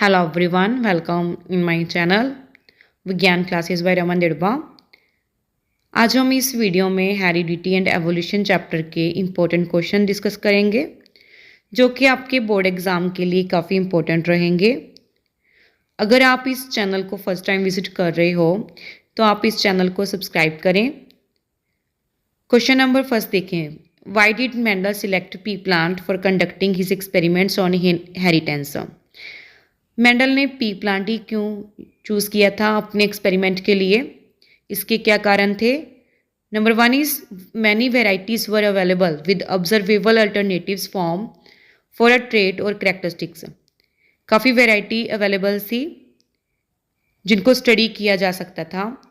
Hello everyone, welcome in my channel विज्ञान classes bye Raman दिड़बा। आज हम इस वीडियो में हेरिडिटी एंड एवोल्यूशन चैप्टर के इम्पोर्टेंट क्वेश्चन डिस्कस करेंगे जो कि आपके बोर्ड एग्ज़ाम के लिए काफ़ी इम्पोर्टेंट रहेंगे। अगर आप इस चैनल को फर्स्ट टाइम विजिट कर रहे हो तो आप इस चैनल को सब्सक्राइब करें। क्वेश्चन नंबर फर्स्ट देखें, why did Mendel select P plant for conducting his experiments on inheritance. Mendel ने पी प्लांट ही क्यों चूज़ किया था अपने एक्सपेरिमेंट के लिए, इसके क्या कारण थे। Number one is many varieties were available with observable alternatives form for a trait और करेक्टरिस्टिक्स। काफ़ी वेराइटी अवेलेबल थी जिनको स्टडी किया जा सकता था।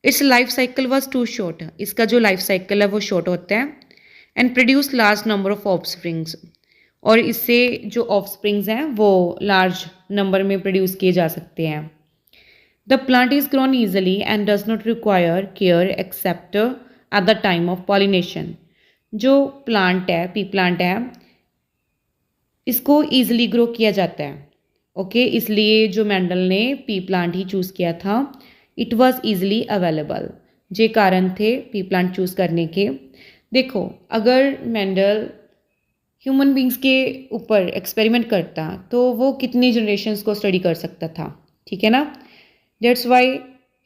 Its life cycle was too short, इसका जो लाइफ साइकिल है वो शॉर्ट होता है। And produce large number of offsprings, और इससे जो ऑफस्प्रिंग्स हैं वो लार्ज नंबर में प्रोड्यूस किए जा सकते हैं। The plant is grown easily and does not require care accept at the time of pollination. जो प्लांट है, पी प्लांट है, इसको ईजिली ग्रो किया जाता है। ओके, इसलिए जो मेंडल ने पी प्लांट ही चूज़ किया था। इट वॉज ईजिली अवेलेबल, ये कारण थे पी प्लांट चूज़ करने के। देखो, अगर मेंडल ह्यूमन बींग्स के ऊपर एक्सपेरिमेंट करता तो वो कितनी जनरेशन्स को स्टडी कर सकता था, ठीक है ना। That's why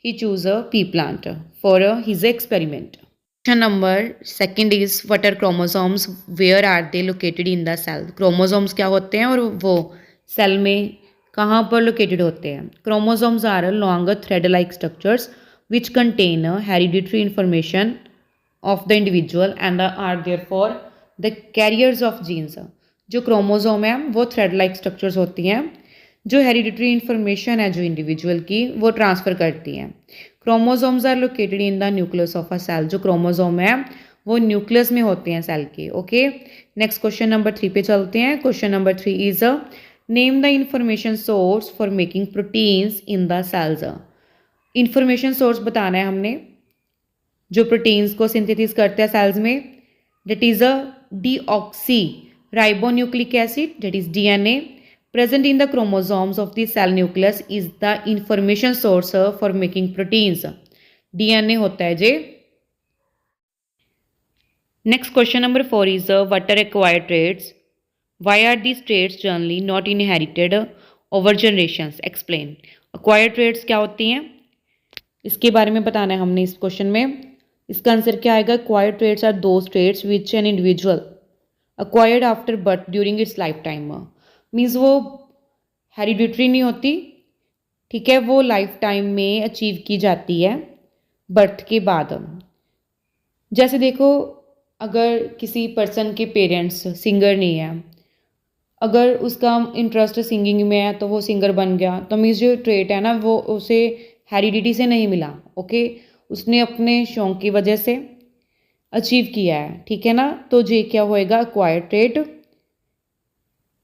he choose a pea plant for his experiment. Question number second is what are chromosomes, where are they located in the cell. Chromosomes क्या होते हैं और वो सेल में कहाँ पर लोकेटेड होते हैं। Chromosomes are long thread like structures which contain hereditary information of the individual and are therefore the carriers of genes. जो क्रोमोसोम है वो थ्रेड लाइक स्ट्रक्चर्स होती हैं जो हेरिडिटरी इंफॉर्मेशन है जो इंडिविजुअल की वो ट्रांसफ़र करती हैं। Chromosomes are located in the nucleus of a cell. जो क्रोमोसोम है वो न्यूक्लियस में होते हैं सेल के। ओके, नेक्स्ट क्वेश्चन नंबर 3 पे चलते हैं। Question number 3 is name the information source for making proteins in the cells. Information source बताना है हमने जो प्रोटीन्स को सिंथेसिस करते हैं सेल्स में। That is a deoxyribonucleic acid, that is DNA, present in the chromosomes of the cell nucleus is the information source for making proteins. DNA होता है जे। Next question number 4 is what are acquired traits? Why are these traits generally not inherited over generations? Explain. Acquired traits क्या होती हैं, इसके बारे में बताना है हमने इस क्वेश्चन में। इसका आंसर क्या आएगा। Acquired traits are those traits which an individual acquired after birth during its lifetime. Means वो हेरिडिटरी नहीं होती, ठीक है, वो लाइफ टाइम में अचीव की जाती है बर्थ के बाद। जैसे देखो, अगर किसी पर्सन के पेरेंट्स सिंगर नहीं है, अगर उसका इंटरेस्ट सिंगिंग में है तो वो सिंगर बन गया, तो मीन्स जो ट्रेट है ना वो उसे हेरिडिटी से नहीं मिला। ओके, उसने अपने शौक की वजह से अचीव किया है, ठीक है ना। तो ये क्या होएगा, acquired trait.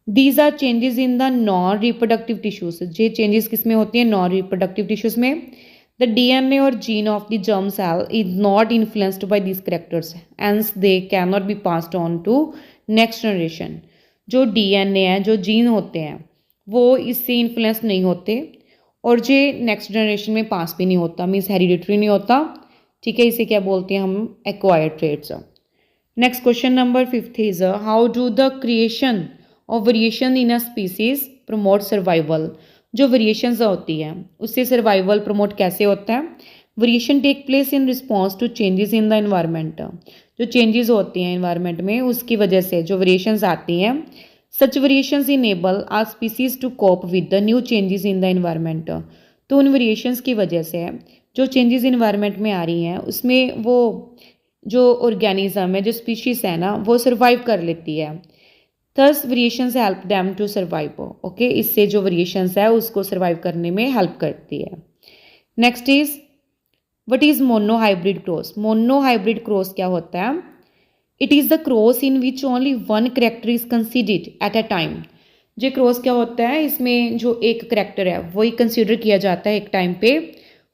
These are changes in the non reproductive tissues. ये चेंजेस किस में होती हैं, नॉन रिप्रोडक्टिव टिश्यूज में। द डीएनए और gene of the germ cell is not influenced by this characters and they can not be passed on to next generation. जो DNA है, जो जीन होते हैं, वो इससे इन्फ्लुएंस नहीं होते और ये नेक्स्ट जनरेशन में पास भी नहीं होता, मीन्स हेरिडिटरी नहीं होता, ठीक है। इसे क्या बोलते हैं हम, acquired traits. Next question number 5 is how do the creation of variation in a species promote survival. जो वेरिएशंस होती हैं उससे सर्वाइवल प्रमोट कैसे होता है। Variation take place in response to changes in the environment. जो चेंजेस होती हैं एनवायरनमेंट में उसकी वजह से जो वेरिएशंस आती हैं, such variations enable our species to cope with the new changes in the environment. तो उन वेरिएशंस की वजह से जो चेंजेस इन्वायरमेंट में आ रही हैं उसमें वो जो ऑर्गेनिज्म है, जो स्पीशीज़ है ना, वो सर्वाइव कर लेती है। Thus variations help them to survive. Okay, इससे जो वेरिएशंस है उसको सर्वाइव करने में हेल्प करती है। Next is what is monohybrid cross. Monohybrid cross क्या होता है। It is the cross in which only one character is considered at a time. ये क्रॉस क्या होता है, इसमें जो एक करेक्टर है वही कंसिडर किया जाता है एक टाइम पे।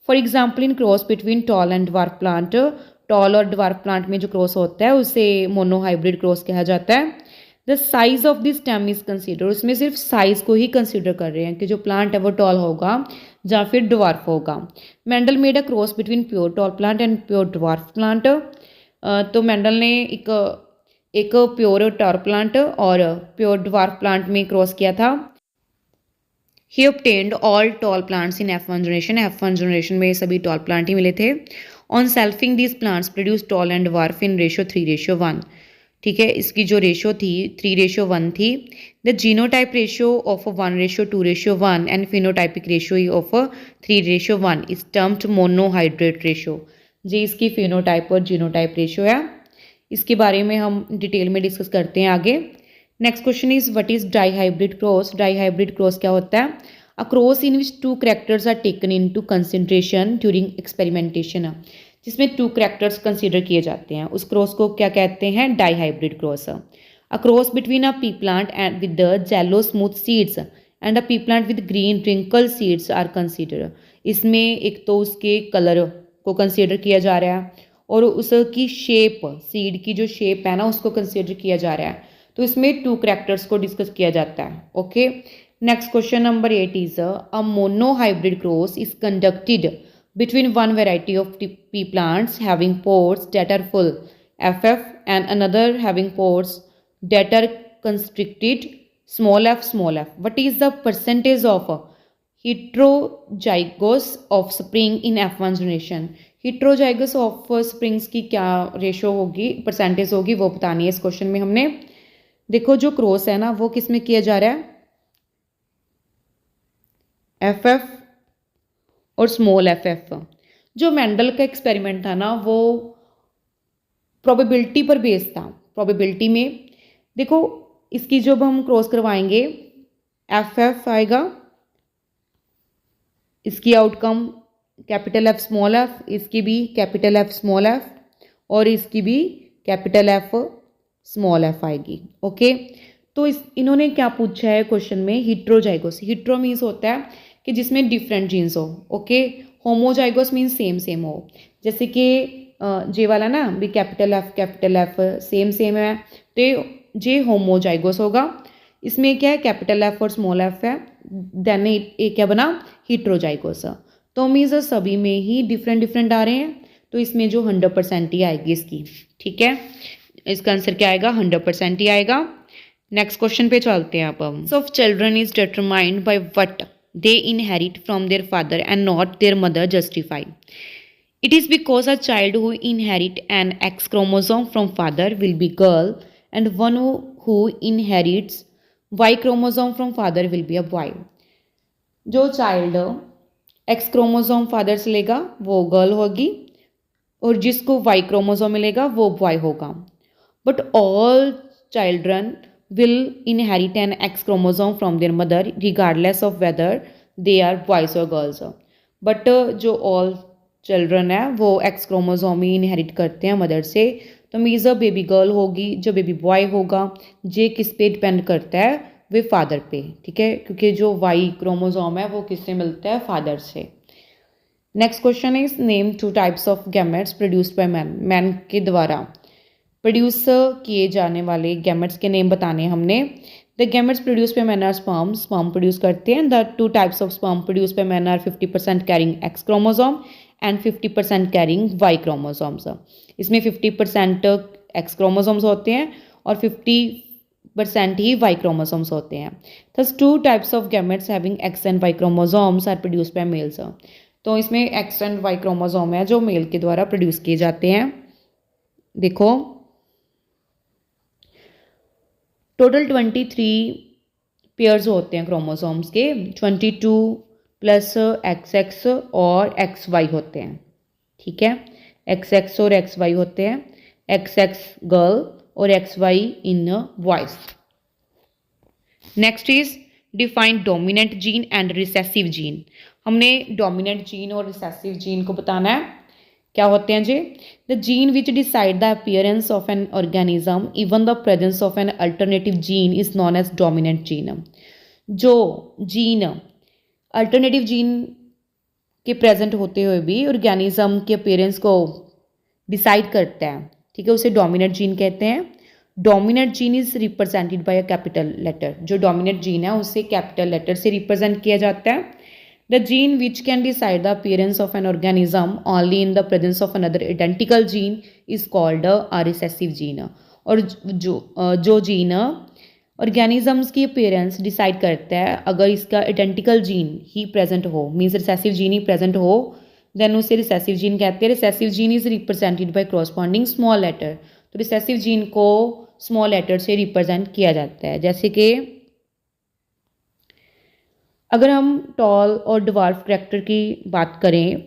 For example in cross between tall and dwarf plant. Tall और ड्वार्फ प्लांट में जो क्रॉस होता है उसे मोनोहाइब्रिड क्रॉस कहा जाता है। The size of this stem is consider, उसमें सिर्फ साइज को ही कंसिडर कर रहे हैं कि जो प्लांट है वो टॉल होगा या फिर ड्वार्फ होगा। Mendel made a cross between pure tall plant and pure dwarf plant. तो मेंडल ने एक प्योर टॉल प्लांट और प्योर ड्वार्फ प्लांट में क्रॉस किया था। ही obtained all tall plants in F1 generation, F1 generation में सभी टॉल प्लांट ही मिले थे। On selfing these plants produce tall and dwarf in ratio 3:1। ठीक है, इसकी जो रेशो थी 3:1 थी। The genotype ratio of 1:2:1 and phenotypic ratio of 3:1 is termed monohybrid ratio. जी इसकी फिनोटाइप और जीनोटाइप रेशियो है, इसके बारे में हम डिटेल में डिस्कस करते हैं आगे। Next question is what is dihybrid cross. Dihybrid cross क्या होता है? A cross in which 2 characters are taken into consideration during experimentation, जिसमें 2 कैरेक्टर्स कंसीडर किए जाते हैं, उस क्रॉस को क्या कहते हैं? Dihybrid cross. A cross between a pea plant and with the yellow smooth seeds and a pea plant with green wrinkled seeds are consider. इसमें एक तो उसके कलर को कंसीडर किया जा रहा है और उसकी शेप, सीड की जो शेप है ना उसको कंसीडर किया जा रहा है। तो इसमें 2 कैरेक्टर्स को डिस्कस किया जाता है। Okay, next question number 8 is a monohybrid cross is conducted between one variety of pea plants having pods that are full FF and another having pods that are constricted small f small f. What is the percentage of heterozygous offspring in F1 generation? heterozygous offsprings की क्या ratio होगी, percentage होगी, वो बतानी है इस question में हमने। देखो जो क्रॉस है ना वो किस में किया जा रहा है? FF और स्मॉल FF। जो मेंडल का एक्सपेरिमेंट था ना वो प्रोबेबिलिटी पर बेस्ड था। प्रोबेबिलिटी में देखो इसकी जब हम क्रॉस करवाएंगे FF आएगा, इसकी outcome capital F small f, इसकी भी कैपिटल F स्मॉल f और इसकी भी कैपिटल F स्मॉल f आएगी। ओके, तो इन्होंने क्या पूछा है क्वेश्चन में? हिट्रोजाइगोस। हिट्रो मीन्स होता है कि जिसमें डिफरेंट जीन्स हो। ओके, होमोजाइगोस मीन्स सेम सेम हो, जैसे कि जे वाला ना भी कैपिटल F सेम सेम है तो जे होमोजाइगोस होगा। इसमें क्या है? कैपिटल F और स्मॉल f है, देन ये क्या बना? हिट्रोजाइगोस। तो मीन्स सभी में ही डिफरेंट डिफरेंट आ रहे हैं, तो इसमें जो 100% ही आएगी इसकी। ठीक है, इसका आंसर क्या आएगा? 100% ही आएगा। नेक्स्ट क्वेश्चन पे चलते हैं अब हम। Of children is determined by what they inherit from their father and not their mother justify. It is because a child who inherit an X chromosome from father will be girl and one who inherits Y chromosome from father will be a boy. जो child X chromosome father से लेगा वो girl होगी और जिसको Y chromosome मिलेगा वो boy होगा। But all children will inherit an X chromosome from their mother regardless of whether they are boys or girls. But जो all children है वो X क्रोमोसोम ही इनहेरिट करते हैं मदर से। तो मीन्स जो बेबी गर्ल होगी, जो बेबी बॉय होगा, ये किस पे डिपेंड करता है? वे फादर पे। ठीक है, क्योंकि जो Y क्रोमोसोम है वो किससे मिलता है? फादर से। Next question is name 2 types of gametes produced by man. Man के द्वारा प्रोड्यूस किए जाने वाले गैमेट्स के नेम बताने हमने। The gametes produce by man are sperm, sperm produce करते हैं। The 2 types of sperm produce by man are 50% carrying X chromosome and 50% carrying Y chromosomes. इसमें 50% X क्रोमोसोम्स होते हैं और 50% ही Y क्रोमोसोम्स होते हैं। Thus 2 types of gametes having X and Y chromosomes are produce by males. तो इसमें X and Y chromosome है जो मेल के द्वारा प्रोड्यूस किए जाते हैं। देखो टोटल 23 पेयर्स होते हैं क्रोमोसोम्स के, 22 प्लस XX और XY होते हैं। ठीक है, XX और XY होते हैं, XX गर्ल और XY in boys. Next is define dominant gene and recessive gene. हमने डोमिनेंट जीन और रिसेसिव जीन को बताना है। क्या होते हैं जी? The gene which decide the appearance of an organism even the presence of an alternative gene is known as dominant gene. जो जीन अल्टरनेटिव जीन के प्रेजेंट होते हुए भी ऑर्गेनिज्म के अपीयरेंस को डिसाइड करता है, ठीक है, उसे डोमिनेंट जीन कहते हैं। Dominant gene is represented by a capital letter, जो डोमिनेंट जीन है उसे कैपिटल लेटर से रिप्रेजेंट किया जाता है। The gene which can decide the appearance of an organism only in the presence of another identical gene is called a recessive gene. और जो gene organisms की अपीयरेंस डिसाइड करता है अगर इसका आइडेंटिकल जीन ही प्रेजेंट हो, मीन्स रिसेसिव जीन ही प्रेजेंट हो, देन उसे रिसेसिव जीन कहते हैं। Recessive gene is represented by corresponding small letter. तो रिसेसिव जीन को स्मॉल लेटर से रिप्रेजेंट किया जाता है। जैसे कि अगर हम टॉल और ड्वार्फ करैक्टर की बात करें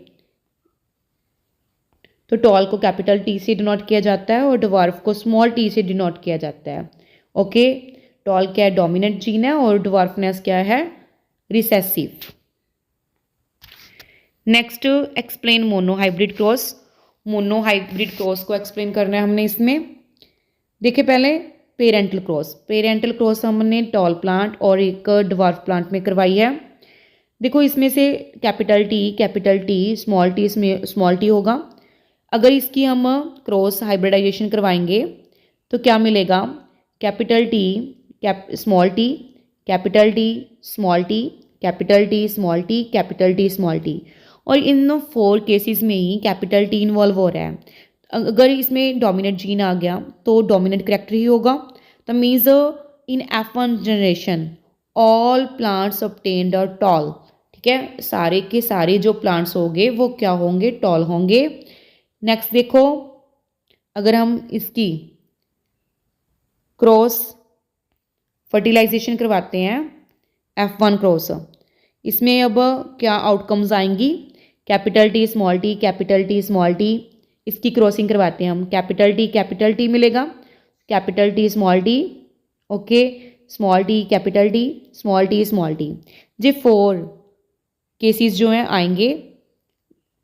तो टॉल को कैपिटल टी से डिनोट किया जाता है और ड्वार्फ को स्मॉल टी से डिनोट किया जाता है। ओके, टॉल क्या है, डोमिनेंट जीन है, और ड्वार्फनेस क्या है, recessive. Next, explain monohybrid cross. Monohybrid cross को एक्सप्लेन करना है हमने इसमें। देखिए पहले पेरेंटल क्रॉस। पेरेंटल क्रॉस हमने टॉल प्लांट और एक ड्वार्फ प्लांट में करवाई है। देखो इसमें से कैपिटल टी स्मॉल टी होगा। अगर इसकी हम क्रॉस हाइब्रिडाइजेशन करवाएंगे तो क्या मिलेगा, capital T small T, capital T small T, capital T small T, capital T small T. और इन 4 केसेस में ही कैपिटल टी इन्वॉल्व हो रहा है। अगर इसमें डोमिनेंट जीन आ गया तो डोमिनेंट करैक्टर ही होगा। तो means in F1 generation all plants obtained are tall. ठीक है, सारे के सारे जो प्लांट्स होंगे वो क्या होंगे, टॉल होंगे। नेक्स्ट देखो, अगर हम इसकी क्रॉस फर्टिलाइजेशन करवाते हैं F1 क्रॉस, इसमें अब क्या आउटकम्स आएंगी, capital T small T, capital T small T. इसकी क्रॉसिंग करवाते हैं हम, कैपिटल टी मिलेगा, capital T small T, okay, small T capital T, small T small T. ये 4 केसेस जो हैं आएंगे।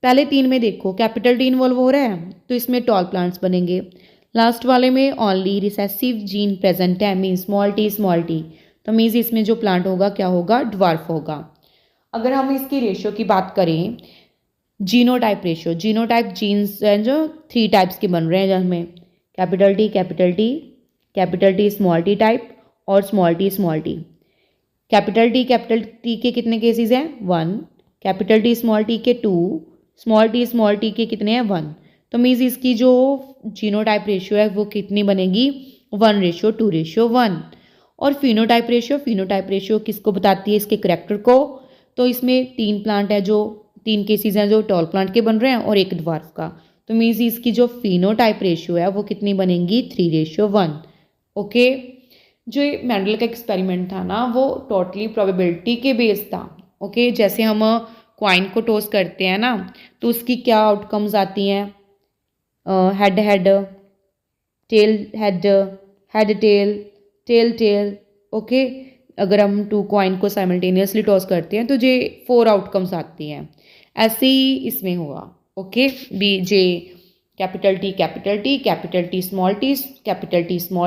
पहले 3 में देखो कैपिटल टी इन्वॉल्व हो रहा है तो इसमें टॉल प्लांट्स बनेंगे। लास्ट वाले में ओनली रिसेसिव जीन प्रेजेंट है, मीन स्मॉल टी, तो मीन्स इसमें जो प्लांट होगा क्या होगा, ड्वार्फ होगा। अगर हम इसकी रेशियो की बात करें, जीनोटाइप रेशियो, जीनोटाइप जीन्स हैं जो 3 टाइप्स के बन रहे हैं जिसमें capital T, capital T small T type और स्मॉल टी। कैपिटल टी के कितने केसेस हैं, 1, कैपिटल टी स्मॉल टी के 2, स्मॉल टी के कितने हैं, 1। तो मीन्स इसकी जो जीनोटाइप रेशियो है वो कितनी बनेगी, 1:2:1। और फिनोटाइप रेशियो किसको बताती है, इसके करैक्टर को। तो इसमें 3 प्लांट है जो 3 केसेस हैं जो टॉल प्लांट के बन रहे हैं और एक ड्वार्फ का। तो मीन्स इसकी जो फिनोटाइप रेशियो है वो कितनी बनेगी, 3:1। ओके, जो ये मेंडल का एक्सपेरिमेंट था ना वो टोटली प्रोबेबिलिटी के बेस था। ओके, जैसे हम क्वाइन को टॉस करते हैं ना तो उसकी क्या आउटकम्स आती हैं, हेड, टेल। ओके, अगर हम 2 क्वाइन को साइमल्टेनियसली टॉस करते हैं तो ये 4 आउटकम्स आती हैं। ऐसे ही इसमें हुआ। Okay, capital T, capital T small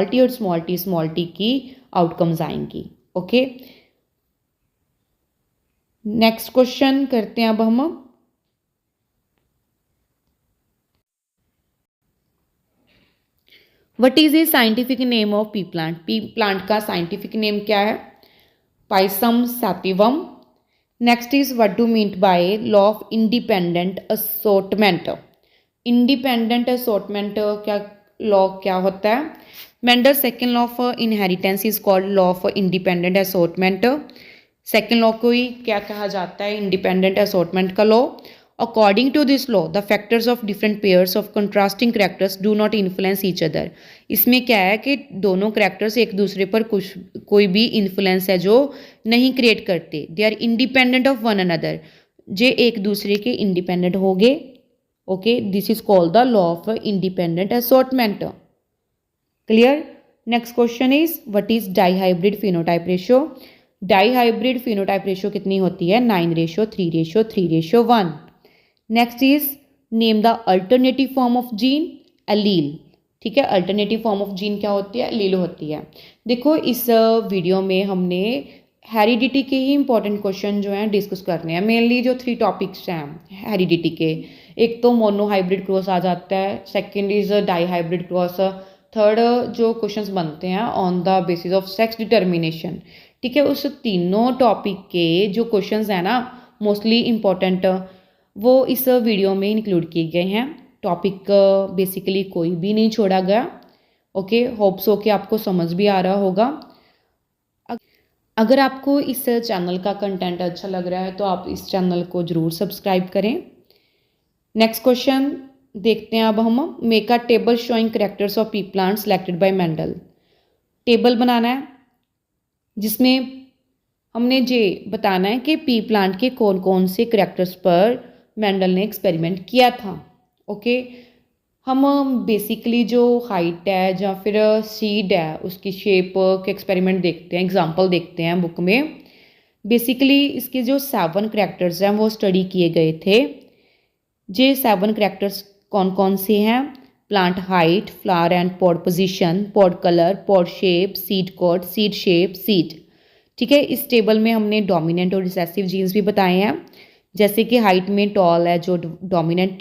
T और स्मॉल टी की आउटकम्स आएंगी। ओके, नेक्स्ट क्वेश्चन करते हैं अब हम। What is a scientific name of pea plant. P plant का साइंटिफिक नेम क्या है, Pisum sativum. Next is what do mean by law of independent assortment. Independent assortment क्या होता है, Mendel second law of inheritance is called law of independent assortment. Second law को ही क्या कहा जाता है, इंडिपेंडेंट असॉर्टमेंट का law. According to this law the factors of different pairs of contrasting characters do not influence each other. इसमें क्या है कि दोनों करैक्टर्स एक दूसरे पर कोई भी इन्फ्लुएंस है जो नहीं क्रिएट करते, they are independent of one another, जे एक दूसरे के इंडिपेंडेंट हो गए। Okay, this is called the law of independent assortment. Clear. Next question is what is dihybrid phenotype ratio. Dihybrid phenotype ratio कितनी होती है, 9:3:3:1। Next is name the alternative form of gene, allele. ठीक है, alternative form of gene क्या होती है, allele होती है। देखो इस वीडियो में हमने हेरिडिटी के ही इंपॉर्टेंट क्वेश्चन जो हैं डिस्कस करने हैं। मेनली जो 3 टॉपिक्स हैं हेरिडिटी के, एक तो मोनोहाइब्रिड क्रॉस आ जाता है, second is dihybrid cross, third जो क्वेश्चंस बनते हैं on the basis of sex determination, ठीक है। उस तीनों टॉपिक के जो क्वेश्चंस हैं ना मोस्टली इम्पॉर्टेंट, वो इस वीडियो में इंक्लूड किए गए हैं। टॉपिक बेसिकली कोई भी नहीं छोड़ा गया। ओके, होप सो कि आपको समझ भी आ रहा होगा। अगर आपको इस चैनल का कंटेंट अच्छा लग रहा है तो आप इस चैनल को ज़रूर सब्सक्राइब करें। नेक्स्ट क्वेश्चन देखते हैं अब हम। Make a table showing characters of pea plant selected by Mendel. Table बनाना है जिसमें हमने ये बताना है कि पी प्लांट के कौन कौन से करैक्टर्स पर मेंडल ने एक्सपेरिमेंट किया था। ओके, हम बेसिकली जो हाइट है या फिर सीड है उसकी शेप के एक्सपेरिमेंट देखते हैं, एग्जांपल देखते हैं बुक में। बेसिकली इसके जो 7 करैक्टर्स हैं वो स्टडी किए गए थे। ये 7 करैक्टर्स कौन कौन से हैं? Plant height, flower and pod position, pod colour, pod shape, seed code, seed shape, seed. ठीक है, इस टेबल में हमने डोमिनेंट और रिसेसिव जीन्स भी बताए हैं। जैसे कि हाइट में टॉल है जो डोमिनेंट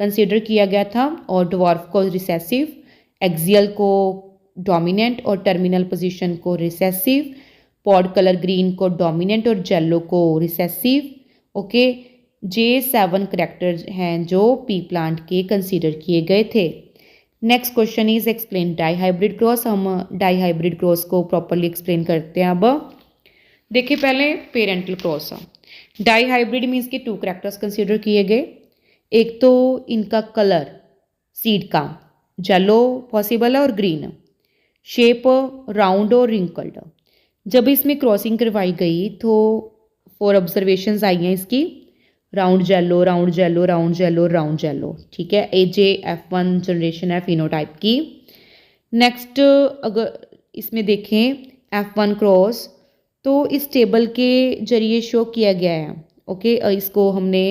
कंसीडर किया गया था और ड्वार्फ को रिसेसिव, एक्सियल को डोमिनेंट और टर्मिनल पोजीशन को रिसेसिव, पॉड कलर ग्रीन को डोमिनेंट और येलो को रिसेसिव। ओके, जे 7 करैक्टर्स हैं जो पी प्लांट के कंसीडर किए गए थे। Next question is explain dihybrid cross. हम डाई हाइब्रिड क्रॉस को प्रॉपरली एक्सप्लेन करते हैं। अब देखिए पहले parental cross. Dihybrid means के 2 करैक्टर्स कंसीडर किए गए। एक तो इनका कलर सीड का येलो पॉसिबल है और ग्रीन, शेप राउंड और रिंकल्ड। जब इसमें क्रॉसिंग करवाई गई तो 4 ऑब्जर्वेशंस आई हैं इसकी, round yellow, round yellow, round yellow, round yellow. ठीक है, AJ-F1 जनरेशन है फिनोटाइप की। नेक्स्ट अगर इसमें देखें F1 क्रॉस तो इस टेबल के जरिए शो किया गया है। ओके, इसको हमने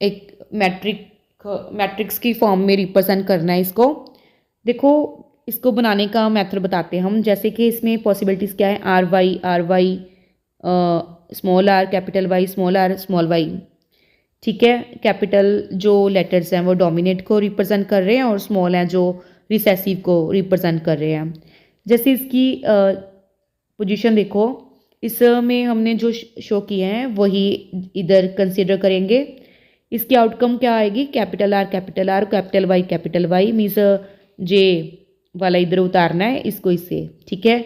एक मैट्रिक्स की फॉर्म में रिप्रेजेंट करना है इसको। देखो इसको बनाने का मेथड बताते हैं हम। जैसे कि इसमें पॉसिबिलिटीज़ क्या है? RY small R, capital Y, small R, small Y. ठीक है, कैपिटल जो लेटर्स हैं वो डोमिनेट को रिप्रेजेंट कर रहे हैं और स्मॉल हैं जो रिसेसिव को रिप्रेजेंट कर रहे हैं। जैसे इसकी पोजीशन देखो, इसमें हमने जो शो किए हैं वही इधर कंसिडर करेंगे। इसकी आउटकम क्या आएगी? Capital R, capital Y means जे वाला इधर उतारना है इसको इससे। ठीक है,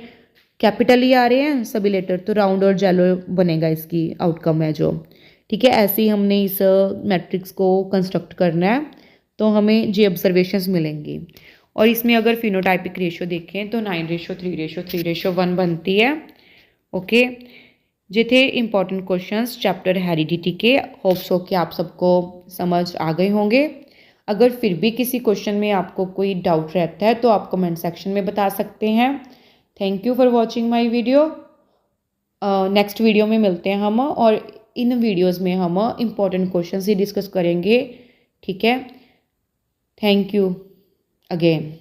कैपिटल ही आ रहे हैं सभी लेटर तो राउंड और जेलो बनेगा इसकी आउटकम है जो। ठीक है, ऐसे ही हमने इस मैट्रिक्स को कंस्ट्रक्ट करना है तो हमें जे ऑब्जर्वेशंस मिलेंगी। और इसमें अगर फिनोटाइपिक रेशियो देखें तो 9:3:3:1 बनती है। ओके, ये थे इम्पॉर्टेंट क्वेश्चंस चैप्टर हेरिडिटी के। होप्स हो कि आप सबको समझ आ गए होंगे। अगर फिर भी किसी क्वेश्चन में आपको कोई डाउट रहता है तो आप कमेंट सेक्शन में बता सकते हैं। Thank you for watching my video. Next video में मिलते हैं हम और इन वीडियोस में हम इम्पॉर्टेंट क्वेश्चंस ही डिस्कस करेंगे। ठीक है, थैंक यू अगेन।